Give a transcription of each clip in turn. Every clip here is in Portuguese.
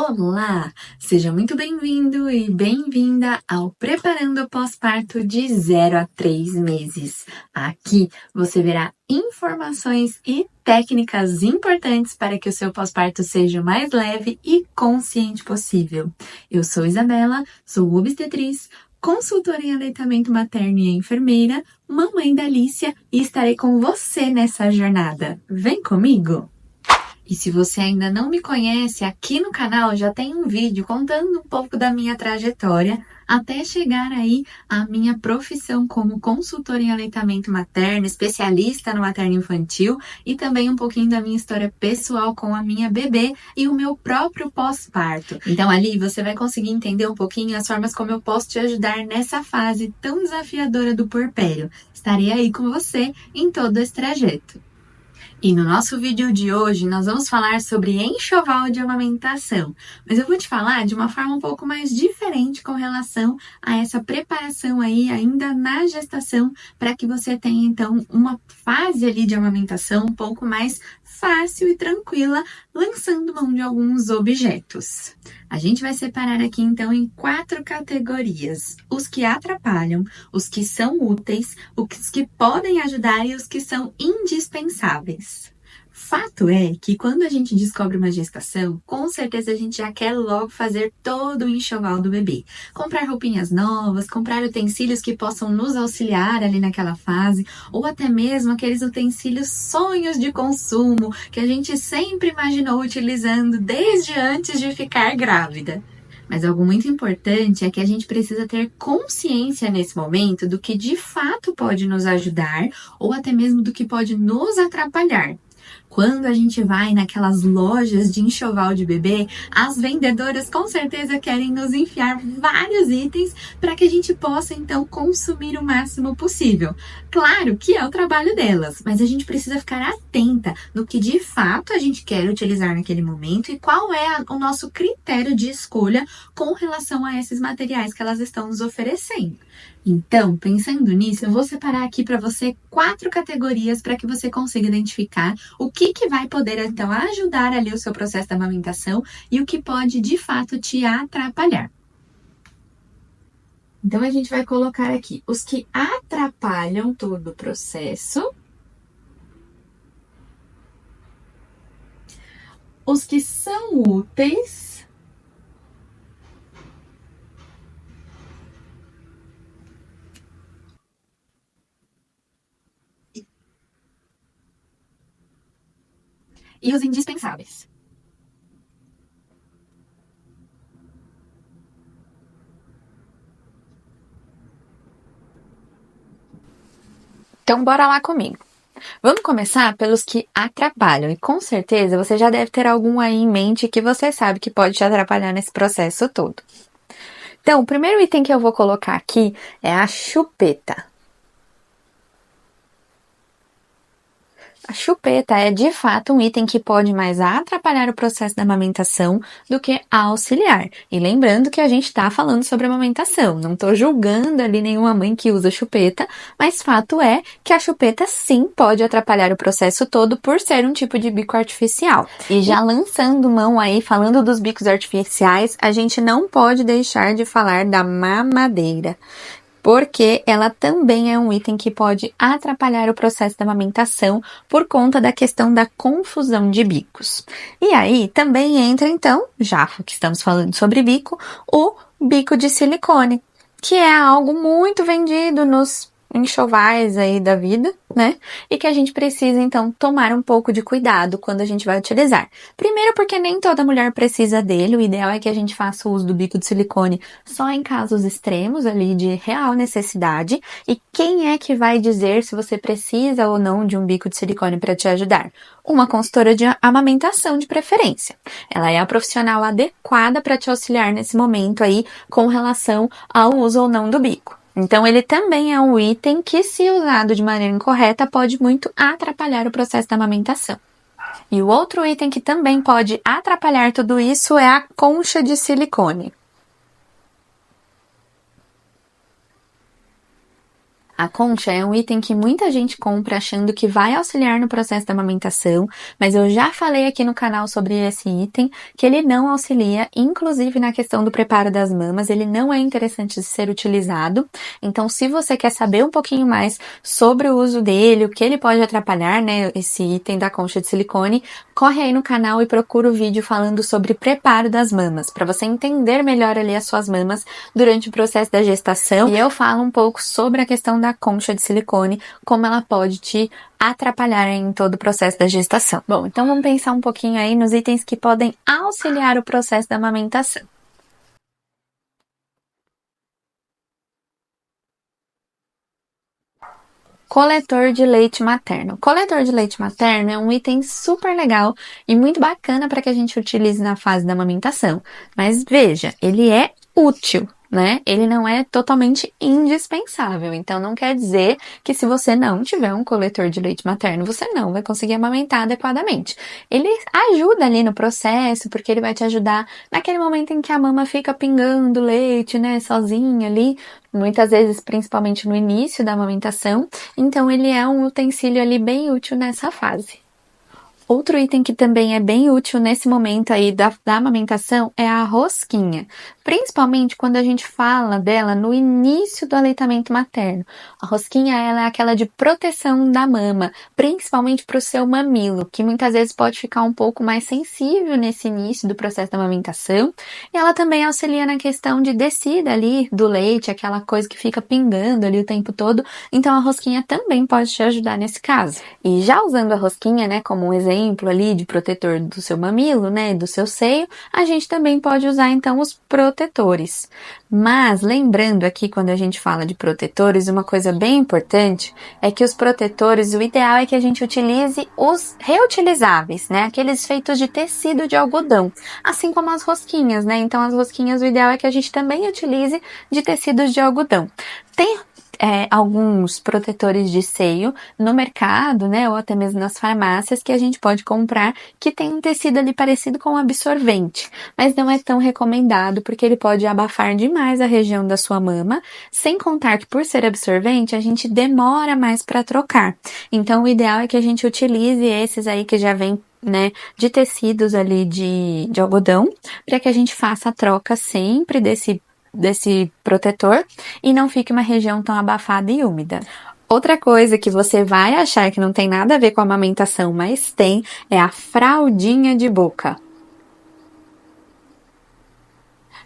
Olá! Seja muito bem-vindo e bem-vinda ao Preparando o Pós-Parto de 0 a 3 meses. Aqui você verá informações e técnicas importantes para que o seu pós-parto seja o mais leve e consciente possível. Eu sou Isabela, sou obstetriz, consultora em aleitamento materno e enfermeira, mamãe da Alicia e estarei com você nessa jornada. Vem comigo! E se você ainda não me conhece, aqui no canal já tem um vídeo contando um pouco da minha trajetória até chegar aí à minha profissão como consultora em aleitamento materno, especialista no materno-infantil e também um pouquinho da minha história pessoal com a minha bebê e o meu próprio pós-parto. Então ali você vai conseguir entender um pouquinho as formas como eu posso te ajudar nessa fase tão desafiadora do puerpério. Estarei aí com você em todo esse trajeto. E no nosso vídeo de hoje, nós vamos falar sobre enxoval de amamentação. Mas eu vou te falar de uma forma um pouco mais diferente com relação a essa preparação aí ainda na gestação, para que você tenha então uma fase ali de amamentação um pouco mais fácil e tranquila, lançando mão de alguns objetos. A gente vai separar aqui então em 4 categorias: os que atrapalham, os que são úteis, os que podem ajudar e os que são indispensáveis. Fato é que quando a gente descobre uma gestação, com certeza a gente já quer logo fazer todo o enxoval do bebê. Comprar roupinhas novas, comprar utensílios que possam nos auxiliar ali naquela fase, ou até mesmo aqueles utensílios sonhos de consumo que a gente sempre imaginou utilizando desde antes de ficar grávida. Mas algo muito importante é que a gente precisa ter consciência nesse momento do que de fato pode nos ajudar ou até mesmo do que pode nos atrapalhar. Quando a gente vai naquelas lojas de enxoval de bebê, as vendedoras com certeza querem nos enfiar vários itens para que a gente possa então consumir o máximo possível. Claro que é o trabalho delas, mas a gente precisa ficar atenta no que de fato a gente quer utilizar naquele momento e qual é o nosso critério de escolha com relação a esses materiais que elas estão nos oferecendo. Então, pensando nisso, eu vou separar aqui para você 4 categorias para que você consiga identificar o que vai poder, então, ajudar ali o seu processo da amamentação e o que pode, de fato, te atrapalhar. Então, a gente vai colocar aqui os que atrapalham todo o processo, os que são úteis, e os indispensáveis. Então, bora lá comigo. Vamos começar pelos que atrapalham, e com certeza você já deve ter algum aí em mente que você sabe que pode te atrapalhar nesse processo todo. Então, o primeiro item que eu vou colocar aqui é a chupeta. A chupeta é, de fato, um item que pode mais atrapalhar o processo da amamentação do que auxiliar. E lembrando que a gente está falando sobre amamentação, não estou julgando ali nenhuma mãe que usa chupeta, mas fato é que a chupeta sim pode atrapalhar o processo todo por ser um tipo de bico artificial. E já lançando mão aí, falando dos bicos artificiais, a gente não pode deixar de falar da mamadeira, porque ela também é um item que pode atrapalhar o processo da amamentação por conta da questão da confusão de bicos. E aí também entra então, já que estamos falando sobre bico, o bico de silicone, que é algo muito vendido nos enxovais aí da vida, né? E que a gente precisa, então, tomar um pouco de cuidado quando a gente vai utilizar. Primeiro porque nem toda mulher precisa dele, o ideal é que a gente faça o uso do bico de silicone só em casos extremos ali de real necessidade. E quem é que vai dizer se você precisa ou não de um bico de silicone para te ajudar? Uma consultora de amamentação de preferência. Ela é a profissional adequada para te auxiliar nesse momento aí com relação ao uso ou não do bico. Então, ele também é um item que, se usado de maneira incorreta, pode muito atrapalhar o processo da amamentação. E o outro item que também pode atrapalhar tudo isso é a concha de silicone. A concha é um item que muita gente compra achando que vai auxiliar no processo da amamentação, mas eu já falei aqui no canal sobre esse item, que ele não auxilia, inclusive na questão do preparo das mamas, ele não é interessante de ser utilizado. Então, se você quer saber um pouquinho mais sobre o uso dele, o que ele pode atrapalhar, né, esse item da concha de silicone, corre aí no canal e procura o vídeo falando sobre preparo das mamas, para você entender melhor ali as suas mamas durante o processo da gestação. E eu falo um pouco sobre a questão da concha de silicone, como ela pode te atrapalhar em todo o processo da gestação. Bom, então vamos pensar um pouquinho aí nos itens que podem auxiliar o processo da amamentação. Coletor de leite materno. Coletor de leite materno é um item super legal e muito bacana para que a gente utilize na fase da amamentação. Mas veja, ele é útil, né? Ele não é totalmente indispensável. Então não quer dizer que se você não tiver um coletor de leite materno, você não vai conseguir amamentar adequadamente. Ele ajuda ali no processo, porque ele vai te ajudar naquele momento em que a mama fica pingando leite, né, sozinha ali, muitas vezes, principalmente no início da amamentação. Então ele é um utensílio ali bem útil nessa fase. Outro item que também é bem útil nesse momento aí da amamentação é a rosquinha, principalmente quando a gente fala dela no início do aleitamento materno. A rosquinha, ela é aquela de proteção da mama, principalmente para o seu mamilo, que muitas vezes pode ficar um pouco mais sensível nesse início do processo da amamentação, e ela também auxilia na questão de descida ali do leite, aquela coisa que fica pingando ali o tempo todo, então a rosquinha também pode te ajudar nesse caso. E já usando a rosquinha, né, como um exemplo ali de protetor do seu mamilo, né, do seu seio, a gente também pode usar então os protetores. Mas lembrando aqui, quando a gente fala de protetores, uma coisa bem importante é que os protetores, o ideal é que a gente utilize os reutilizáveis, né, aqueles feitos de tecido de algodão, assim como as rosquinhas, né, então as rosquinhas, o ideal é que a gente também utilize de tecidos de algodão. Tem alguns protetores de seio no mercado, né, ou até mesmo nas farmácias, que a gente pode comprar, que tem um tecido ali parecido com um absorvente, mas não é tão recomendado, porque ele pode abafar demais a região da sua mama, sem contar que por ser absorvente, a gente demora mais para trocar. Então, o ideal é que a gente utilize esses aí que já vem, né, de tecidos ali de algodão, para que a gente faça a troca sempre desse protetor e não fique uma região tão abafada e úmida. Outra coisa que você vai achar que não tem nada a ver com a amamentação, mas tem, é a fraldinha de boca.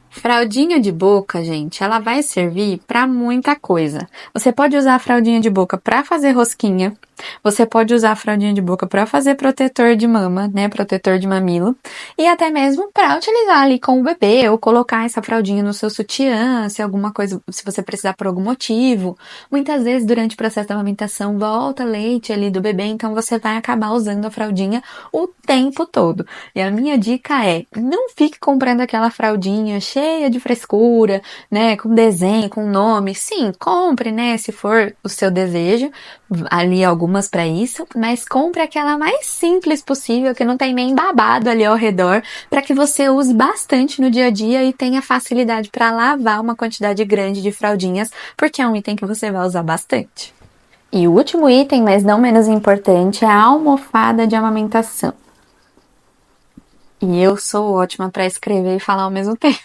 Fraldinha de boca, gente, ela vai servir para muita coisa. Você pode usar a fraldinha de boca para fazer rosquinha, você pode usar a fraldinha de boca para fazer protetor de mama, né, protetor de mamilo, e até mesmo para utilizar ali com o bebê, ou colocar essa fraldinha no seu sutiã, se alguma coisa, se você precisar por algum motivo. Muitas vezes durante o processo da amamentação volta leite ali do bebê, então você vai acabar usando a fraldinha o tempo todo. E a minha dica é, não fique comprando aquela fraldinha cheia de frescura, né, com desenho, com nome. Sim, compre, né, se for o seu desejo, ali algumas para isso, mas compre aquela mais simples possível, que não tem nem babado ali ao redor, para que você use bastante no dia a dia e tenha facilidade para lavar uma quantidade grande de fraldinhas, porque é um item que você vai usar bastante. E o último item, mas não menos importante, é a almofada de amamentação. E eu sou ótima para escrever e falar ao mesmo tempo.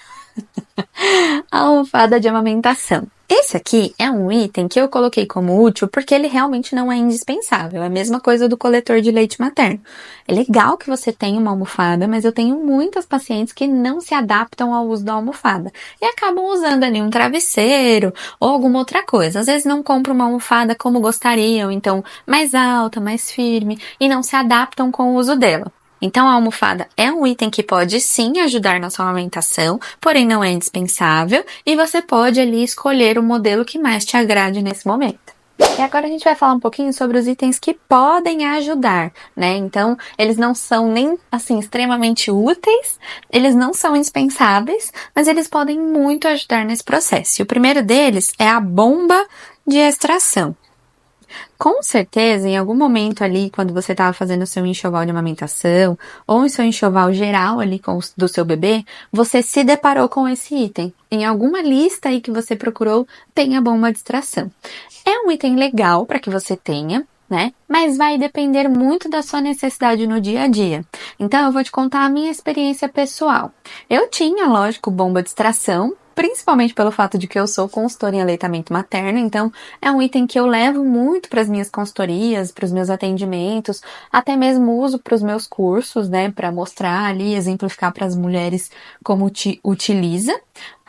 A almofada de amamentação. Esse aqui é um item que eu coloquei como útil porque ele realmente não é indispensável. É a mesma coisa do coletor de leite materno. É legal que você tenha uma almofada, mas eu tenho muitas pacientes que não se adaptam ao uso da almofada e acabam usando ali um travesseiro ou alguma outra coisa. Às vezes não compram uma almofada como gostariam, então mais alta, mais firme, e não se adaptam com o uso dela. Então, a almofada é um item que pode sim ajudar na sua amamentação, porém não é indispensável, e você pode ali escolher o modelo que mais te agrade nesse momento. E agora a gente vai falar um pouquinho sobre os itens que podem ajudar, né? Então, eles não são nem, assim, extremamente úteis, eles não são indispensáveis, mas eles podem muito ajudar nesse processo. E o primeiro deles é a bomba de extração. Com certeza, em algum momento ali, quando você estava fazendo o seu enxoval de amamentação, ou o seu enxoval geral ali do seu bebê, você se deparou com esse item. Em alguma lista aí que você procurou, tem a bomba de extração. É um item legal para que você tenha, né? Mas vai depender muito da sua necessidade no dia a dia. Então, eu vou te contar a minha experiência pessoal. Eu tinha, lógico, bomba de extração, principalmente pelo fato de que eu sou consultora em aleitamento materno, então é um item que eu levo muito para as minhas consultorias, para os meus atendimentos, até mesmo uso para os meus cursos, né, para mostrar ali, exemplificar para as mulheres como utiliza,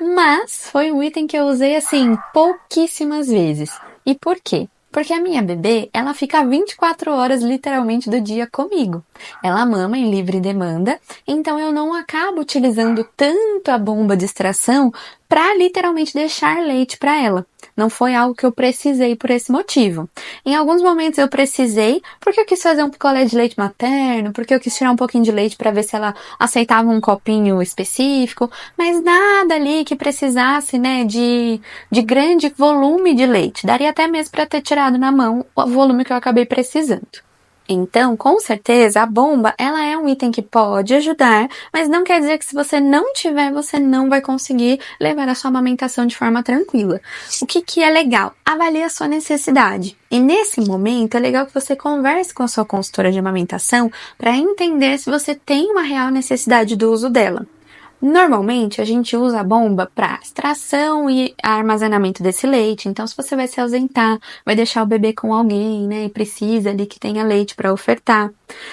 mas foi um item que eu usei assim pouquíssimas vezes. E por quê? Porque a minha bebê, ela fica 24 horas literalmente do dia comigo. Ela mama em livre demanda, então eu não acabo utilizando tanto a bomba de extração para literalmente deixar leite para ela. Não foi algo que eu precisei por esse motivo. Em alguns momentos eu precisei, porque eu quis fazer um picolé de leite materno, porque eu quis tirar um pouquinho de leite para ver se ela aceitava um copinho específico, mas nada ali que precisasse, né, de grande volume de leite. Daria até mesmo para ter tirado na mão o volume que eu acabei precisando. Então, com certeza, a bomba, ela é um item que pode ajudar, mas não quer dizer que se você não tiver, você não vai conseguir levar a sua amamentação de forma tranquila. O que é legal? Avalie a sua necessidade. E nesse momento, é legal que você converse com a sua consultora de amamentação para entender se você tem uma real necessidade do uso dela. Normalmente, a gente usa a bomba para extração e armazenamento desse leite. Então, se você vai se ausentar, vai deixar o bebê com alguém, né, e precisa ali que tenha leite para ofertar.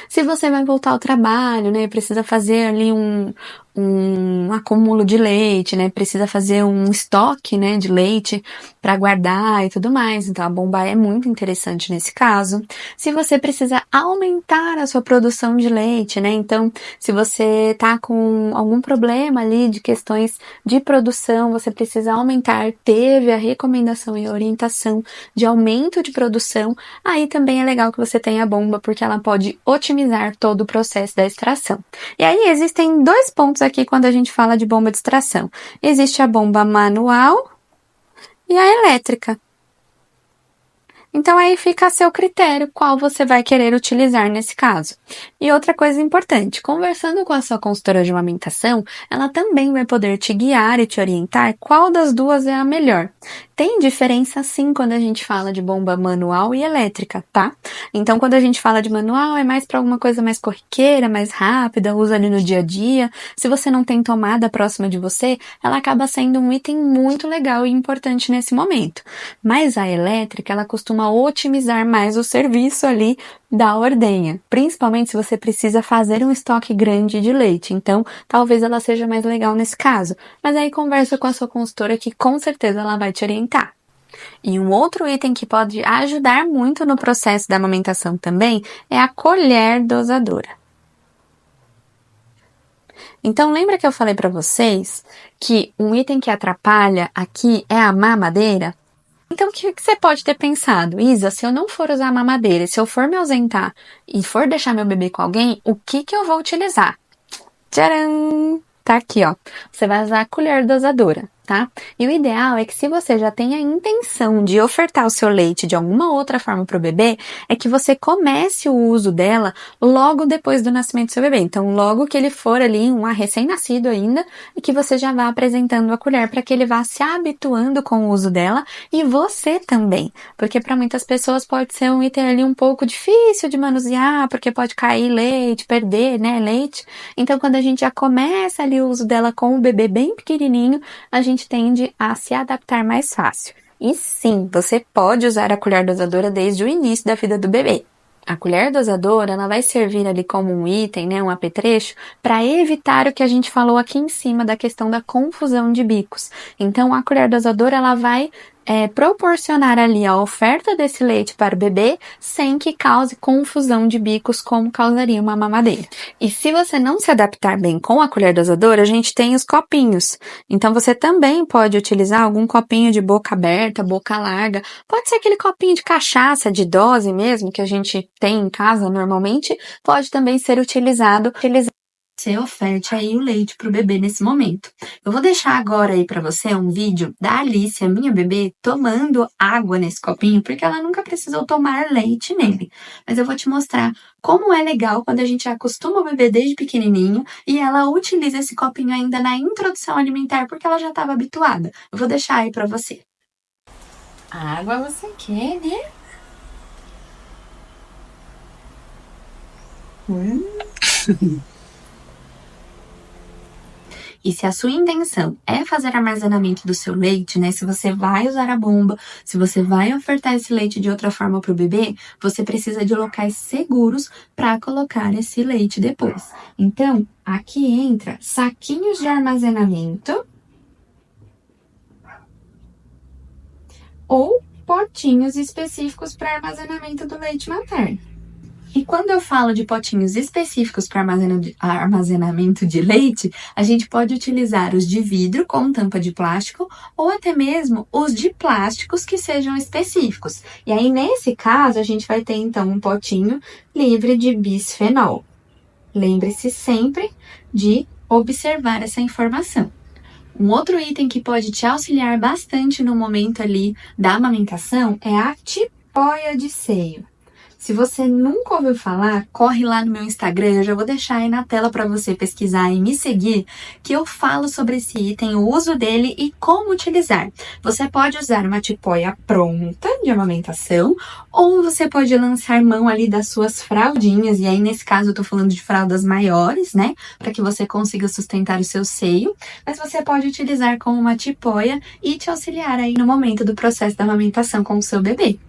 Se você vai voltar ao trabalho, né, precisa fazer ali um acúmulo de leite, né, precisa fazer um estoque, né, de leite para guardar e tudo mais. Então, a bomba é muito interessante nesse caso. Se você precisa aumentar a sua produção de leite, né, então, se você tá com algum problema ali de questões de produção, você precisa aumentar, teve a recomendação e a orientação de aumento de produção, aí também é legal que você tenha a bomba, porque ela pode otimizar todo o processo da extração. E aí existem dois pontos aqui quando a gente fala de bomba de extração. Existe a bomba manual e a elétrica. Então aí fica a seu critério qual você vai querer utilizar nesse caso. E outra coisa importante, conversando com a sua consultora de amamentação, ela também vai poder te guiar e te orientar qual das duas é a melhor. Tem diferença sim quando a gente fala de bomba manual e elétrica, tá? Então quando a gente fala de manual é mais para alguma coisa mais corriqueira, mais rápida, usa ali no dia a dia. Se você não tem tomada próxima de você, ela acaba sendo um item muito legal e importante nesse momento. Mas a elétrica, ela costuma otimizar mais o serviço ali da ordenha, principalmente se você precisa fazer um estoque grande de leite. Então, talvez ela seja mais legal nesse caso. Mas aí conversa com a sua consultora que com certeza ela vai te orientar. E um outro item que pode ajudar muito no processo da amamentação também é a colher dosadora. Então, lembra que eu falei para vocês que um item que atrapalha aqui é a mamadeira? Então, o que você pode ter pensado? Isa, se eu não for usar a mamadeira, se eu for me ausentar e for deixar meu bebê com alguém, o que eu vou utilizar? Tcharam! Tá aqui, ó. Você vai usar a colher dosadora, tá? E o ideal é que se você já tem a intenção de ofertar o seu leite de alguma outra forma para o bebê, é que você comece o uso dela logo depois do nascimento do seu bebê. Então, logo que ele for ali, um recém-nascido ainda, e que você já vá apresentando a colher para que ele vá se habituando com o uso dela e você também. Porque para muitas pessoas pode ser um item ali um pouco difícil de manusear, porque pode cair leite, perder, né, leite. Então, quando a gente já começa ali o uso dela com o bebê bem pequenininho, a gente tende a se adaptar mais fácil. E sim, você pode usar a colher dosadora desde o início da vida do bebê. A colher dosadora, ela vai servir ali como um item, né, um apetrecho, para evitar o que a gente falou aqui em cima da questão da confusão de bicos. Então, a colher dosadora, ela vai proporcionar ali a oferta desse leite para o bebê sem que cause confusão de bicos como causaria uma mamadeira. E se você não se adaptar bem com a colher dosadora, a gente tem os copinhos. Então você também pode utilizar algum copinho de boca aberta, boca larga. Pode ser aquele copinho de cachaça, de dose mesmo, que a gente tem em casa normalmente. Pode também ser utilizado você oferte aí o leite para o bebê nesse momento. Eu vou deixar agora aí para você um vídeo da Alice, a minha bebê, tomando água nesse copinho, porque ela nunca precisou tomar leite nele. Mas eu vou te mostrar como é legal quando a gente acostuma o bebê desde pequenininho e ela utiliza esse copinho ainda na introdução alimentar, porque ela já estava habituada. Eu vou deixar aí para você. Água você quer, né? E se a sua intenção é fazer armazenamento do seu leite, né? Se você vai usar a bomba, se você vai ofertar esse leite de outra forma para o bebê, você precisa de locais seguros para colocar esse leite depois. Então, aqui entra saquinhos de armazenamento ou potinhos específicos para armazenamento do leite materno. E quando eu falo de potinhos específicos para armazenamento de leite, a gente pode utilizar os de vidro com tampa de plástico ou até mesmo os de plásticos que sejam específicos. E aí, nesse caso, a gente vai ter então um potinho livre de bisfenol. Lembre-se sempre de observar essa informação. Um outro item que pode te auxiliar bastante no momento ali da amamentação é a tipóia de seio. Se você nunca ouviu falar, corre lá no meu Instagram, eu já vou deixar aí na tela para você pesquisar e me seguir, que eu falo sobre esse item, o uso dele e como utilizar. Você pode usar uma tipóia pronta de amamentação, ou você pode lançar mão ali das suas fraldinhas, e aí nesse caso eu tô falando de fraldas maiores, né, para que você consiga sustentar o seu seio, mas você pode utilizar como uma tipóia e te auxiliar aí no momento do processo da amamentação com o seu bebê.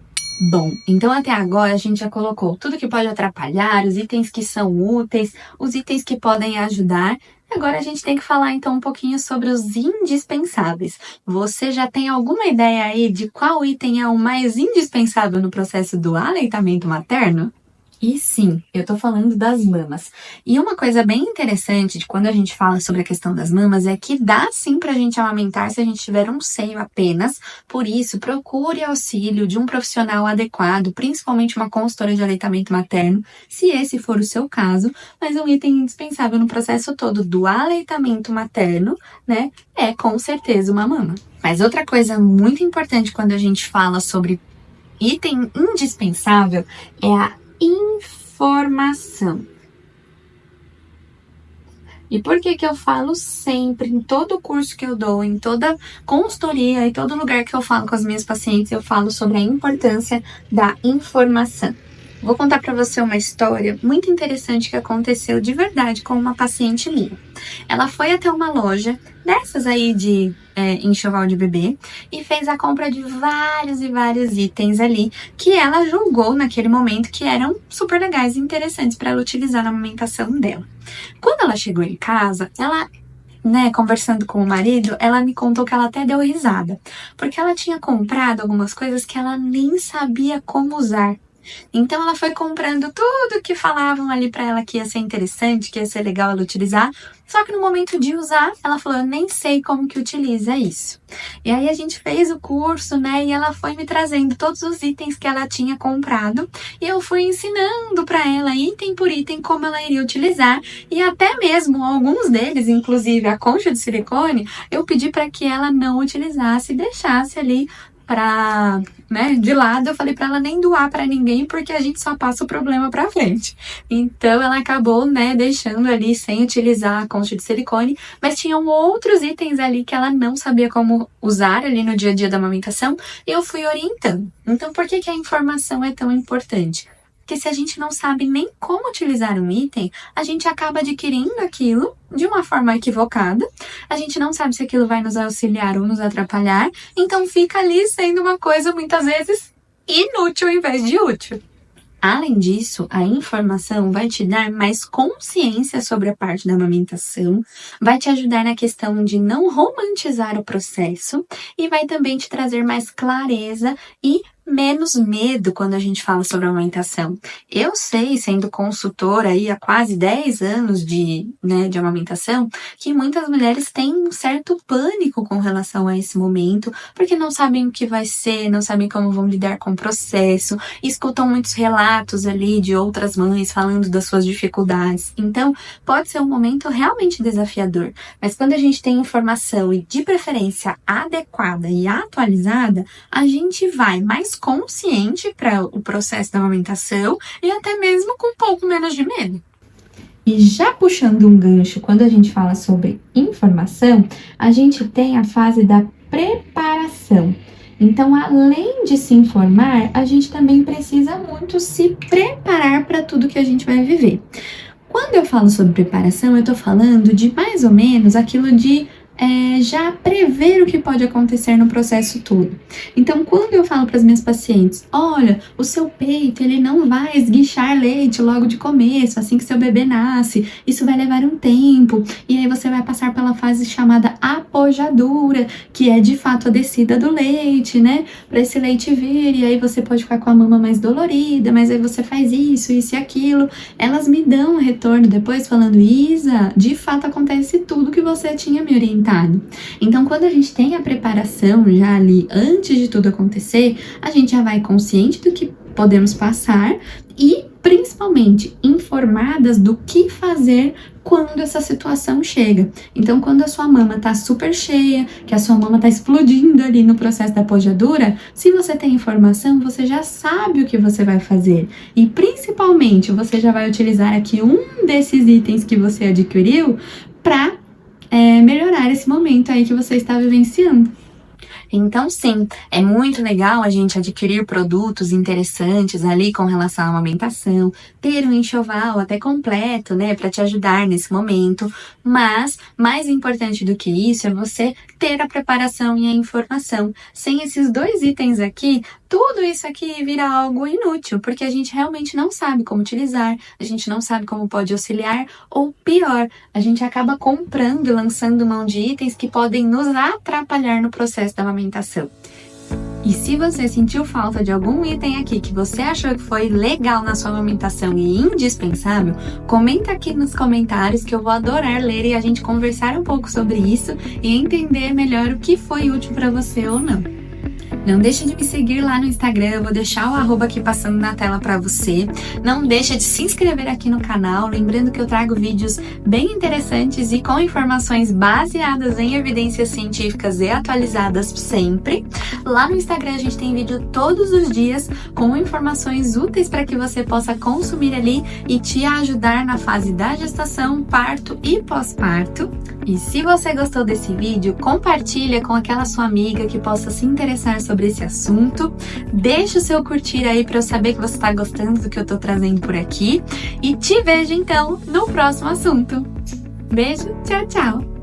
Bom, então até agora a gente já colocou tudo que pode atrapalhar, os itens que são úteis, os itens que podem ajudar. Agora a gente tem que falar então um pouquinho sobre os indispensáveis. Você já tem alguma ideia aí de qual item é o mais indispensável no processo do aleitamento materno? E sim, eu tô falando das mamas. E uma coisa bem interessante de quando a gente fala sobre a questão das mamas é que dá sim pra gente amamentar se a gente tiver um seio apenas. Por isso, procure auxílio de um profissional adequado, principalmente uma consultora de aleitamento materno, se esse for o seu caso. Mas um item indispensável no processo todo do aleitamento materno, né, é com certeza uma mama. Mas outra coisa muito importante quando a gente fala sobre item indispensável é a informação. E por que eu falo sempre, em todo curso que eu dou, em toda consultoria, em todo lugar que eu falo com as minhas pacientes, eu falo sobre a importância da informação. Vou contar para você uma história muito interessante que aconteceu de verdade com uma paciente minha. Ela foi até uma loja dessas aí de enxoval de bebê e fez a compra de vários e vários itens ali que ela julgou naquele momento que eram super legais e interessantes para ela utilizar na amamentação dela. Quando ela chegou em casa, ela, conversando com o marido, ela me contou que ela até deu risada, porque ela tinha comprado algumas coisas que ela nem sabia como usar. Então ela foi comprando tudo que falavam ali pra ela que ia ser interessante, que ia ser legal ela utilizar, só que no momento de usar, ela falou, eu nem sei como que utiliza isso. E aí a gente fez o curso, e ela foi me trazendo todos os itens que ela tinha comprado, e eu fui ensinando pra ela, item por item, como ela iria utilizar, e até mesmo alguns deles, inclusive a concha de silicone, eu pedi para que ela não utilizasse e deixasse ali de lado. Eu falei para ela nem doar para ninguém, porque a gente só passa o problema para frente. Então ela acabou, deixando ali sem utilizar a concha de silicone, mas tinham outros itens ali que ela não sabia como usar ali no dia a dia da amamentação, e eu fui orientando. Então por que a informação é tão importante? Porque se a gente não sabe nem como utilizar um item, a gente acaba adquirindo aquilo de uma forma equivocada, a gente não sabe se aquilo vai nos auxiliar ou nos atrapalhar, então fica ali sendo uma coisa muitas vezes inútil ao invés de útil. Além disso, a informação vai te dar mais consciência sobre a parte da amamentação, vai te ajudar na questão de não romantizar o processo e vai também te trazer mais clareza e menos medo quando a gente fala sobre amamentação. Eu sei, sendo consultora aí há quase 10 anos de amamentação, que muitas mulheres têm um certo pânico com relação a esse momento, porque não sabem o que vai ser, não sabem como vão lidar com o processo, escutam muitos relatos ali de outras mães falando das suas dificuldades. Então, pode ser um momento realmente desafiador, mas quando a gente tem informação e de preferência adequada e atualizada, a gente vai mais consciente para o processo da amamentação e até mesmo com um pouco menos de medo. E já puxando um gancho, quando a gente fala sobre informação, a gente tem a fase da preparação. Então, além de se informar, a gente também precisa muito se preparar para tudo que a gente vai viver. Quando eu falo sobre preparação, eu estou falando de mais ou menos aquilo de já prever o que pode acontecer no processo todo. Então, quando eu falo para as minhas pacientes, olha, o seu peito ele não vai esguichar leite logo de começo, assim que seu bebê nasce, isso vai levar um tempo, e aí você vai passar pela fase chamada apojadura, que é de fato a descida do leite, né, para esse leite vir, e aí você pode ficar com a mama mais dolorida, mas aí você faz isso e aquilo. Elas me dão um retorno depois falando, Isa, de fato acontece tudo que você tinha me orientado. Então, quando a gente tem a preparação já ali antes de tudo acontecer, a gente já vai consciente do que podemos passar e, principalmente, informadas do que fazer quando essa situação chega. Então, quando a sua mama tá super cheia, que a sua mama tá explodindo ali no processo da pojadura, se você tem informação, você já sabe o que você vai fazer. E, principalmente, você já vai utilizar aqui um desses itens que você adquiriu para melhorar esse momento aí que você está vivenciando. Então, sim, é muito legal a gente adquirir produtos interessantes ali com relação à amamentação, ter um enxoval até completo, né, para te ajudar nesse momento, mas mais importante do que isso é você ter a preparação e a informação. Sem esses dois itens aqui, tudo isso aqui vira algo inútil, porque a gente realmente não sabe como utilizar, a gente não sabe como pode auxiliar, ou pior, a gente acaba comprando e lançando mão de itens que podem nos atrapalhar no processo da amamentação. E se você sentiu falta de algum item aqui que você achou que foi legal na sua amamentação e indispensável, comenta aqui nos comentários que eu vou adorar ler e a gente conversar um pouco sobre isso e entender melhor o que foi útil para você ou não. Não deixe de me seguir lá no Instagram, eu vou deixar o arroba aqui passando na tela para você. Não deixe de se inscrever aqui no canal, lembrando que eu trago vídeos bem interessantes e com informações baseadas em evidências científicas e atualizadas sempre. Lá no Instagram a gente tem vídeo todos os dias com informações úteis para que você possa consumir ali e te ajudar na fase da gestação, parto e pós-parto. E se você gostou desse vídeo, compartilha com aquela sua amiga que possa se interessar sobre esse assunto. Deixa o seu curtir aí para eu saber que você está gostando do que eu tô trazendo por aqui. E te vejo então no próximo assunto. Beijo, tchau, tchau!